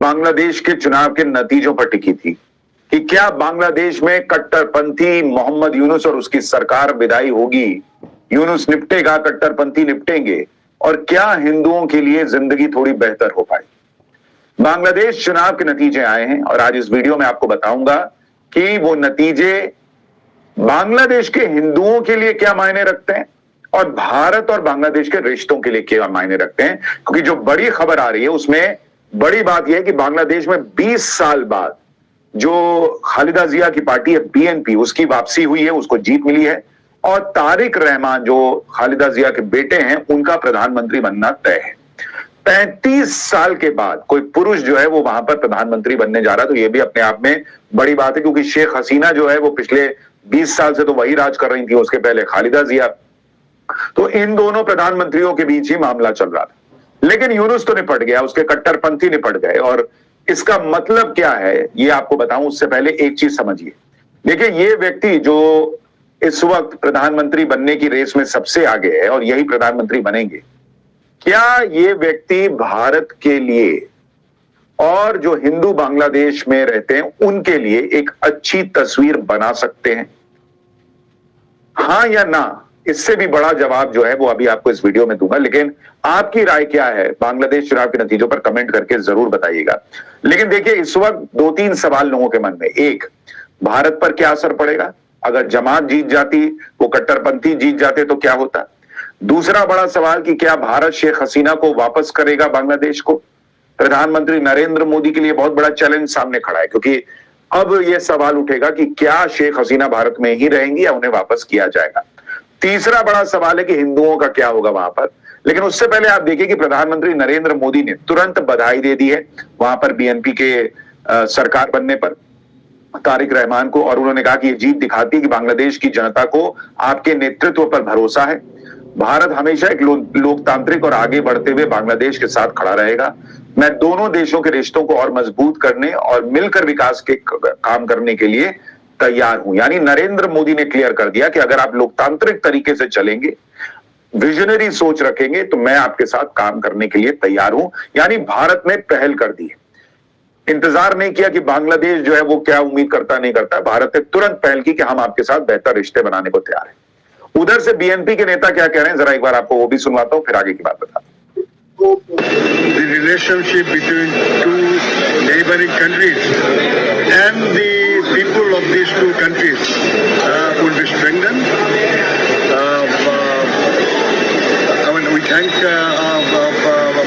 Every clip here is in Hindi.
बांग्लादेश के चुनाव के नतीजों पर टिकी थी कि क्या बांग्लादेश में कट्टरपंथी मोहम्मद यूनुस और उसकी सरकार विदाई होगी, यूनुस निपटेगा, कट्टरपंथी निपटेंगे, और क्या हिंदुओं के लिए जिंदगी थोड़ी बेहतर हो पाएगी। बांग्लादेश चुनाव के नतीजे आए हैं और आज इस वीडियो में आपको बताऊंगा कि वो नतीजे बांग्लादेश के हिंदुओं के लिए क्या मायने रखते हैं और भारत और बांग्लादेश के रिश्तों के लिए क्या मायने रखते हैं। क्योंकि जो बड़ी खबर आ रही है उसमें बड़ी बात यह है कि बांग्लादेश में 20 साल बाद जो खालिदा जिया की पार्टी है बीएनपी, उसकी वापसी हुई है, उसको जीत मिली है और तारिक रहमान जो खालिदा जिया के बेटे हैं उनका प्रधानमंत्री बनना तय है। 35 साल के बाद कोई पुरुष जो है वो वहां पर प्रधानमंत्री बनने जा रहा है, तो ये भी अपने आप में बड़ी बात है। क्योंकि शेख हसीना जो है वो पिछले 20 साल से तो वही राज कर रही थी, उसके पहले खालिदा जिया, तो इन दोनों प्रधानमंत्रियों के बीच ही मामला चल रहा था। लेकिन यूनुस तो निपट गया, उसके कट्टरपंथी निपट गए। और इसका मतलब क्या है ये आपको बताऊं उससे पहले एक चीज समझिए। देखिए, ये व्यक्ति जो इस वक्त प्रधानमंत्री बनने की रेस में सबसे आगे है और यही प्रधानमंत्री बनेंगे, क्या ये व्यक्ति भारत के लिए और जो हिंदू बांग्लादेश में रहते हैं उनके लिए एक अच्छी तस्वीर बना सकते हैं? हां या ना, इससे भी बड़ा जवाब जो है वो अभी आपको इस वीडियो में दूंगा। लेकिन आपकी राय क्या है बांग्लादेश चुनाव के नतीजों पर कमेंट करके जरूर बताइएगा। लेकिन देखिए, इस वक्त 2-3 सवाल लोगों के मन में। एक, भारत पर क्या असर पड़ेगा? अगर जमात जीत जाती, वो कट्टरपंथी जीत जाते तो क्या होता? दूसरा बड़ा सवाल कि क्या भारत शेख हसीना को वापस करेगा बांग्लादेश को? प्रधानमंत्री नरेंद्र मोदी के लिए बहुत बड़ा चैलेंज सामने खड़ा है, क्योंकि अब यह सवाल उठेगा कि क्या शेख हसीना भारत में ही रहेंगी या उन्हें वापस किया जाएगा। तीसरा बड़ा सवाल है कि हिंदुओं का क्या होगा वहां पर। लेकिन उससे पहले आप देखिए कि प्रधानमंत्री नरेंद्र मोदी ने तुरंत बधाई दे दी है वहां पर बीएनपी के सरकार बनने पर तारिक रहमान को, और उन्होंने कहा कि ये जीत दिखाती है कि बांग्लादेश की जनता को आपके नेतृत्व पर भरोसा है। भारत हमेशा एक लोकतांत्रिक और आगे बढ़ते हुए बांग्लादेश के साथ खड़ा रहेगा। मैं दोनों देशों के रिश्तों को और मजबूत करने और मिलकर विकास के काम करने के लिए तैयार हूं। यानी नरेंद्र मोदी ने क्लियर कर दिया कि अगर आप लोकतांत्रिक तरीके से चलेंगे, विजनरी सोच रखेंगे, तो मैं आपके साथ काम करने के लिए तैयार हूं। यानी भारत ने पहल कर दी है, इंतजार नहीं किया कि बांग्लादेश जो है वो क्या उम्मीद करता नहीं करता। भारत ने तुरंत पहल की कि हम आपके साथ बेहतर रिश्ते बनाने को तैयार हैं। उधर से बीएनपी के नेता क्या कह रहे हैं, जरा एक बार आपको वो भी सुनवाता हूं, फिर आगे की बात बताता हूं। The relationship between two neighboring countries and the people of these two countries will be strengthened. I mean, we thank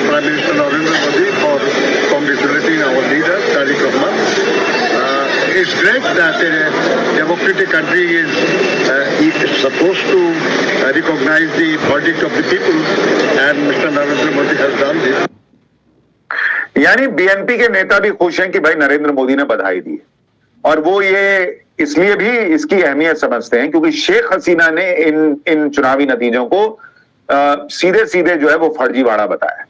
Prime Minister Narendra Modi for congratulating our leader, Tariq Rahman. It's great that a democratic country is supposed to recognize the verdict of the people, and Mr. Narendra Modi has done this. यानी बीएनपी के नेता भी खुश हैं कि भाई नरेंद्र मोदी ने बधाई दी, और वो ये इसलिए भी इसकी अहमियत समझते हैं क्योंकि शेख हसीना ने इन चुनावी नतीजों को सीधे सीधे जो है वो फर्जीवाड़ा बताया।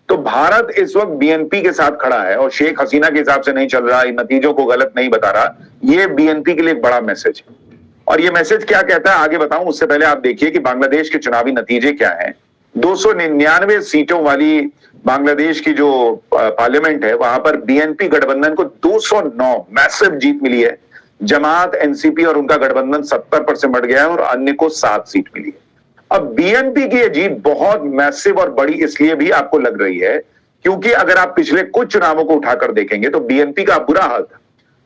तो भारत इस वक्त बीएनपी के साथ खड़ा है और शेख हसीना के हिसाब से नहीं चल रहा, इन नतीजों को गलत नहीं बता रहा। ये बीएनपी के लिए एक बड़ा मैसेज है। और ये मैसेज क्या कहता है आगे बताऊं उससे पहले आप देखिए कि बांग्लादेश के चुनावी नतीजे क्या हैं। 299 सीटों वाली बांग्लादेश की जो पार्लियामेंट है वहां पर बीएनपी गठबंधन को 209 मैसिव जीत मिली है। जमात, एनसीपी और उनका गठबंधन 70 पर सिमट गया है और अन्य को 7 सीट मिली है। अब बीएनपी की यह जीत बहुत मैसिव और बड़ी इसलिए भी आपको लग रही है क्योंकि अगर आप पिछले कुछ चुनावों को उठाकर देखेंगे तो बीएनपी का बुरा हाल था।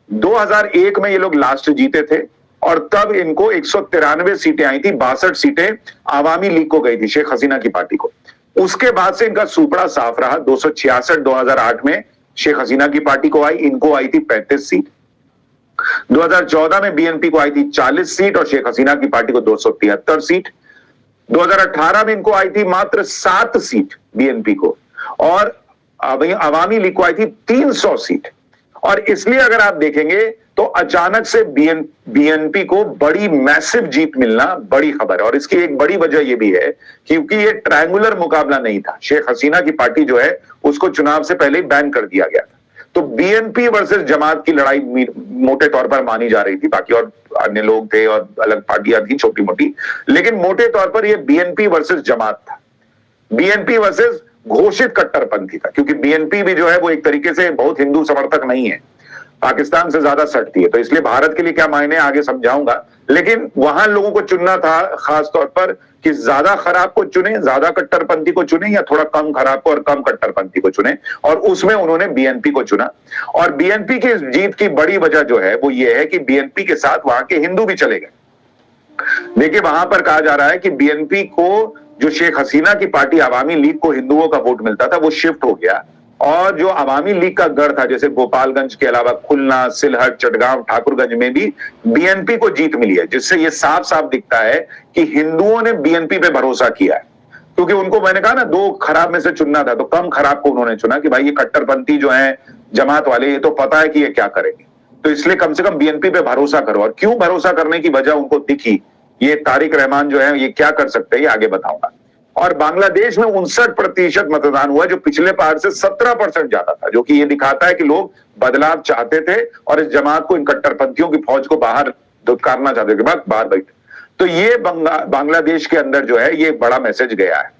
2001 में ये लोग लास्ट जीते थे और तब इनको 193 सीटें आई थी, 62 सीटें आवामी लीग को गई थी, शेख हसीना की पार्टी को। उसके बाद से इनका सुपड़ा साफ रहा। 266 2008 में शेख हसीना की पार्टी को आई, इनको आई थी 35 सीट। 2014 में बीएनपी को आई थी 40 सीट और शेख हसीना की पार्टी को 273 सीट। 2018 में इनको आई थी मात्र 7 सीट बीएनपी को, और अवामी लीग को आई थी 300 सीट। और इसलिए अगर आप देखेंगे तो अचानक से बीएनपी को बड़ी मैसिव जीत मिलना बड़ी खबर है। और इसकी एक बड़ी वजह यह भी है क्योंकि ये ट्रायंगुलर मुकाबला नहीं था। शेख हसीना की पार्टी जो है उसको चुनाव से पहले ही बैन कर दिया गया था। तो बीएनपी वर्सेस जमात की लड़ाई मोटे तौर पर मानी जा रही थी, बाकी और अन्य लोग थे और अलग पार्टियां थी छोटी मोटी, लेकिन मोटे तौर पर यह बीएनपी वर्सेस जमात था, बीएनपी वर्सेस घोषित कट्टरपंथी था, क्योंकि बीएनपी भी जो है वो एक तरीके से बहुत हिंदू समर्थक नहीं है, पाकिस्तान से ज्यादा सटती है, तो इसलिए भारत के लिए क्या मायने आगे समझाऊंगा। लेकिन वहां लोगों को चुनना था खास तौर पर कि ज्यादा खराब को चुने, ज्यादा कट्टरपंथी को चुने, या थोड़ा कम खराब को और कम कट्टरपंथी को चुने, और उसमें उन्होंने बीएनपी को चुना। और बीएनपी की जीत की बड़ी वजह जो है वो ये है कि बीएनपी के साथ वहां के हिंदू भी चले गए। देखिए वहां पर कहा जा रहा है कि बीएनपी को जो शेख हसीना की पार्टी अवामी लीग को हिंदुओं का वोट मिलता था वो शिफ्ट हो गया, और जो अवामी लीग का गढ़ था जैसे गोपालगंज के अलावा खुलना, सिलहट, चटगांव, ठाकुरगंज में भी बीएनपी को जीत मिली है, जिससे ये साफ साफ दिखता है कि हिंदुओं ने बीएनपी पे भरोसा किया है। क्योंकि उनको, मैंने कहा ना, दो खराब में से चुनना था, तो कम खराब को उन्होंने चुना कि भाई ये कट्टरपंथी जो है जमात वाले, ये तो पता है कि ये क्या करेंगे, तो इसलिए कम से कम बीएनपी पे भरोसा करो। और क्यों भरोसा करने की वजह उनको दिखी, ये तारिक रहमान जो है ये क्या कर सकते हैं ये आगे बताऊंगा। और बांग्लादेश में 59% मतदान हुआ, जो पिछले बार से 17% ज्यादा था, जो कि ये दिखाता है कि लोग बदलाव चाहते थे और इस जमात को, इन कट्टरपंथियों की फौज को बाहर धुतकारना चाहते थे, बाहर बैठ। तो ये बांग्लादेश के अंदर जो है ये बड़ा मैसेज गया है।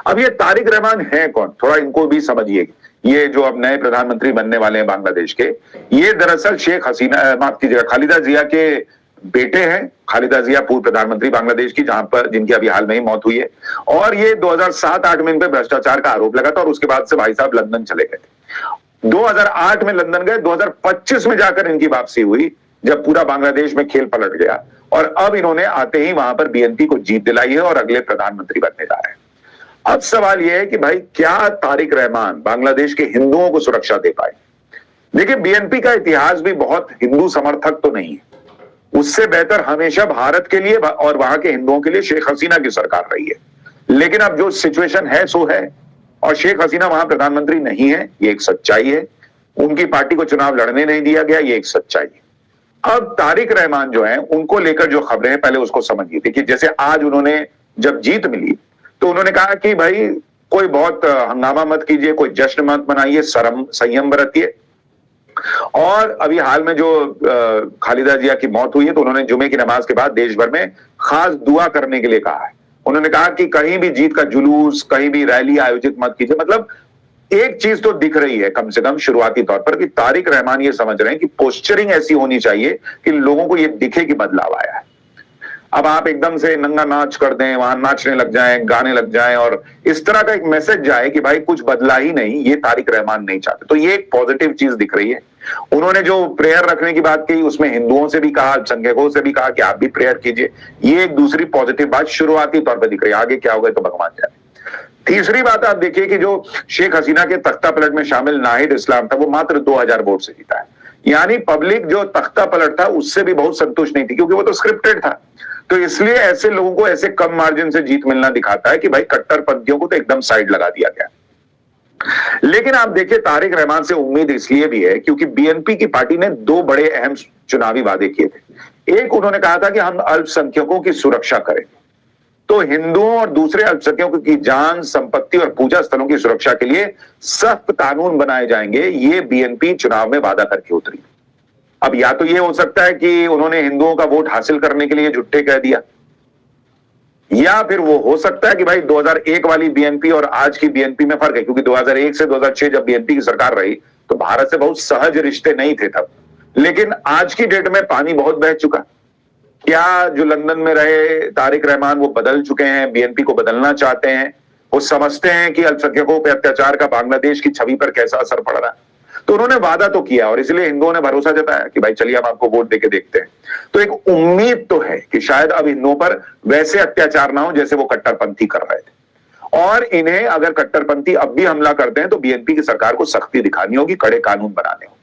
अब ये तारिक रहमान है कौन, थोड़ा इनको भी समझिए। ये जो अब नए प्रधानमंत्री बनने वाले हैं बांग्लादेश के, ये दरअसल शेख हसीना, माफ कीजिएगा, खालिदा जिया के बेटे हैं। खालिदा जिया पूर्व प्रधानमंत्री बांग्लादेश की, जहां पर जिनकी अभी हाल में ही मौत हुई है। और ये 2007-8 में इन पे भ्रष्टाचार का आरोप लगा था, और उसके बाद से भाई साहब लंदन चले गए थे। 2008 में लंदन गए, 2025 में जाकर इनकी वापसी हुई, जब पूरा बांग्लादेश में खेल पलट गया, और अब इन्होंने आते ही वहां पर बीएनपी को जीत दिलाई है और अगले प्रधानमंत्री बनने जा रहे हैं। अब सवाल यह है कि भाई क्या तारिक रहमान बांग्लादेश के हिंदुओं को सुरक्षा दे पाए। देखिए बीएनपी का इतिहास भी बहुत हिंदू समर्थक तो नहीं है, उससे बेहतर हमेशा भारत के लिए और वहां के हिंदुओं के लिए शेख हसीना की सरकार रही है। लेकिन अब जो सिचुएशन है सो है, और शेख हसीना वहां प्रधानमंत्री नहीं है, ये एक सच्चाई है। उनकी पार्टी को चुनाव लड़ने नहीं दिया गया, ये एक सच्चाई है। अब तारिक रहमान जो है उनको लेकर जो खबरें हैं, पहले उसको समझिए। देखिए जैसे आज उन्होंने जब जीत मिली तो उन्होंने कहा कि भाई कोई बहुत हंगामा मत कीजिए, कोई जश्न मत मनाइए, संयम बरतिए। और अभी हाल में जो खालिदा जिया की मौत हुई है, तो उन्होंने जुमे की नमाज के बाद देश भर में खास दुआ करने के लिए कहा है। उन्होंने कहा कि कहीं भी जीत का जुलूस, कहीं भी रैली आयोजित मत कीजिए। मतलब एक चीज तो दिख रही है कम से कम शुरुआती तौर पर, कि तारिक रहमान ये समझ रहे हैं कि पोस्चरिंग ऐसी होनी चाहिए कि लोगों को ये दिखे कि बदलाव आया है। अब आप एकदम से नंगा नाच कर दें, वहां नाचने लग जाएं, गाने लग जाएं, और इस तरह का एक मैसेज जाए कि भाई कुछ बदला ही नहीं, ये तारिक रहमान नहीं चाहते। तो ये एक पॉजिटिव चीज दिख रही है। उन्होंने जो प्रेयर रखने की बात कही, उसमें हिंदुओं से भी कहा, अल्पसंख्यकों से भी कहा कि आप भी प्रेयर कीजिए। ये एक दूसरी पॉजिटिव बात शुरुआती तौर पर दिख रही है, आगे क्या होगा तो भगवान जाने। तीसरी बात आप देखिए कि जो शेख हसीना के तख्ता पलट में शामिल नाहिद इस्लाम था, वो मात्र 2000 वोट से जीता है। यानी पब्लिक जो तख्ता पलट था उससे भी बहुत संतुष्ट नहीं थी, क्योंकि वो तो स्क्रिप्टेड था। तो इसलिए ऐसे लोगों को ऐसे कम मार्जिन से जीत मिलना दिखाता है कि भाई कट्टरपंथियों को तो एकदम साइड लगा दिया गया। लेकिन आप देखिए तारिक रहमान से उम्मीद इसलिए भी है क्योंकि बीएनपी की पार्टी ने दो बड़े अहम चुनावी वादे किए थे। एक, उन्होंने कहा था कि हम अल्पसंख्यकों की सुरक्षा करेंगे, तो हिंदुओं और दूसरे अल्पसंख्यकों की जान, संपत्ति और पूजा स्थलों की सुरक्षा के लिए सख्त कानून बनाए जाएंगे। ये बीएनपी चुनाव में वादा करके उतरी। अब या तो ये हो सकता है कि उन्होंने हिंदुओं का वोट हासिल करने के लिए झुट्टे कह दिया, या फिर वो हो सकता है कि भाई 2001 वाली बीएनपी और आज की बीएनपी में फर्क है, क्योंकि 2001 से 2006 जब बीएनपी की सरकार रही तो भारत से बहुत सहज रिश्ते नहीं थे तब। लेकिन आज की डेट में पानी बहुत बह चुका। क्या जो लंदन में रहे तारिक रहमान वो बदल चुके हैं, बीएनपी को बदलना चाहते हैं, वो समझते हैं कि अल्पसंख्यकों पर अत्याचार का बांग्लादेश की छवि पर कैसा असर पड़ रहा है। तो उन्होंने वादा तो किया, और इसलिए हिंदुओं ने भरोसा जताया कि भाई चलिए हम आपको वोट देके देखते हैं। तो एक उम्मीद तो है कि शायद अब हिंदुओं पर वैसे अत्याचार ना हो जैसे वो कट्टरपंथी कर रहे थे। और इन्हें अगर कट्टरपंथी अब भी हमला करते हैं तो बीएनपी की सरकार को सख्ती दिखानी होगी, कड़े कानून बनाने होंगे।